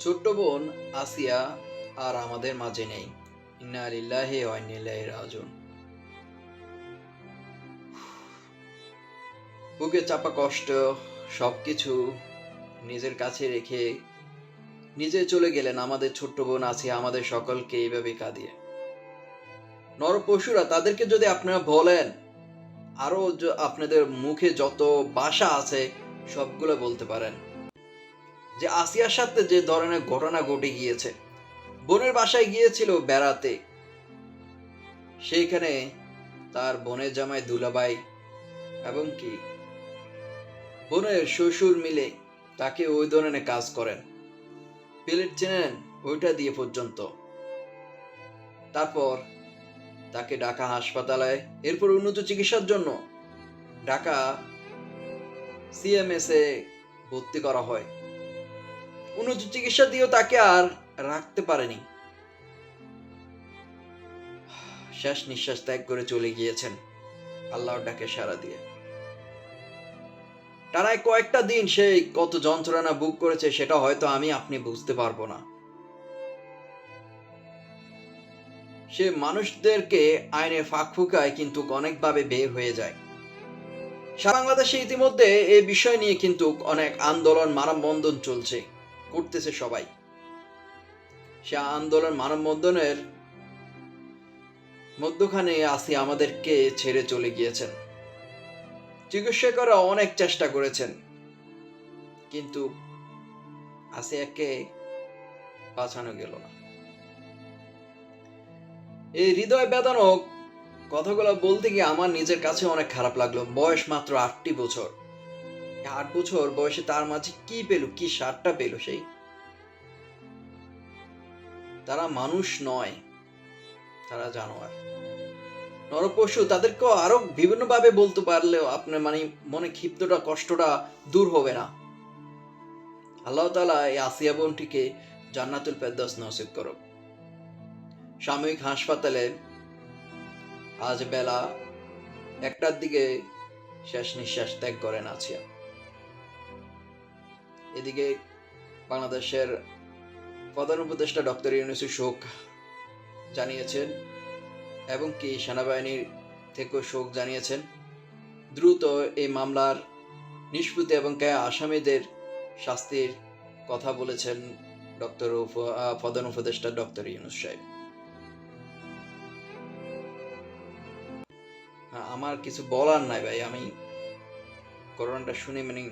ছোট্ট বোন আসিয়া আর আমাদের মাঝে নেই। ইন্না লিল্লাহি ওয়া ইন্না ইলাইহি রাজিউন। বুকে চাপা কষ্ট সবকিছু নিজের কাছে রেখে নিজে চলে গেলেন আমাদের ছোট্ট বোন আসিয়া আমাদের সকলকে এইভাবে কাঁদিয়ে। নরপশুরা তাদেরকে যদি আপনারা বলেন, আরো আপনাদের মুখে যত ভাষা আছে সবগুলো বলতে পারেন যে আসিয়ার সাথে যে ধরনের ঘটনা ঘটে গিয়েছে। বোনের বাসায় গিয়েছিল বেড়াতে, সেইখানে তার বোনের জামাই দুলাভাই এবং কি বোনের শ্বশুর মিলে তাকে ওই ধরনের কাজ করেন। প্লেট চেনেন ওইটা দিয়ে পর্যন্ত। তারপর তাকে ঢাকা হাসপাতালে, এরপর উন্নত চিকিৎসার জন্য ঢাকা সিএমএস এ ভর্তি করা হয়। উন্নত চিকিৎসা দিয়েও তাকে আর রাখতে পারেনি। শেষ নিঃশ্বাস ত্যাগ করে চলে গিয়েছেন আল্লাহর ডাকে সাড়া দিয়ে। টানায় কয়েকটা দিন সে কত যন্ত্রণা ভোগ করেছে সেটা হয়তো আমি আপনি বুঝতে পারবো না। সে মানুষদেরকে আইনের ফাঁক ফুকায় কিন্তু অনেকভাবে বের হয়ে যায়। সারা বাংলাদেশে ইতিমধ্যে এই বিষয় নিয়ে কিন্তু অনেক আন্দোলন মানববন্ধন চলছে, করতেছে সবাই। সে আন্দোলন মানববন্ধনের মধ্যখানে আসি আমাদেরকে ছেড়ে চলে গিয়েছেন। চিকিৎসকরা অনেক চেষ্টা করেছেন, কিন্তু আসিয়াকে বাঁচানো গেল না। এই হৃদয় বেদনক কথাগুলো বলতে গিয়ে আমার নিজের কাছে অনেক খারাপ লাগলো। বয়স মাত্র 8টি বছর। 8 বছর বয়সে তার মাঝে কি পেল, কি সারটা পেল সেই? তারা মানুষ নয়, তারা জানোয়ার, নরপশু। তাদেরকেও আরো বিভিন্ন ভাবে বলতে পারলেও আপনার মানে মনে ক্ষিপ্তটা কষ্টটা দূর হবে না। আল্লাহ তাআলা এই আসিয়া বোনটিকে জান্নাতুল ফেরদৌস নসিব করুক। সাময়িক হাসপাতালে আজ বেলা 1টার দিকে শেষ নিঃশ্বাস ত্যাগ করেন আসিয়া। এদিকে বাংলাদেশের প্রধান উপদেষ্টা ডক্টর ইউনূস শোক জানিয়েছেন এবং কি সেনাবাহিনীর থেকেও শোক জানিয়েছেন। দ্রুত এই মামলার নিষ্পত্তি এবং আসামিদের শাস্তির কথা বলেছেন প্রধান উপদেষ্টা ডক্টর ইউনূস সাহেব। আমার কিছু বলার নাই ভাই, আমি করোনাটা শুনে মানে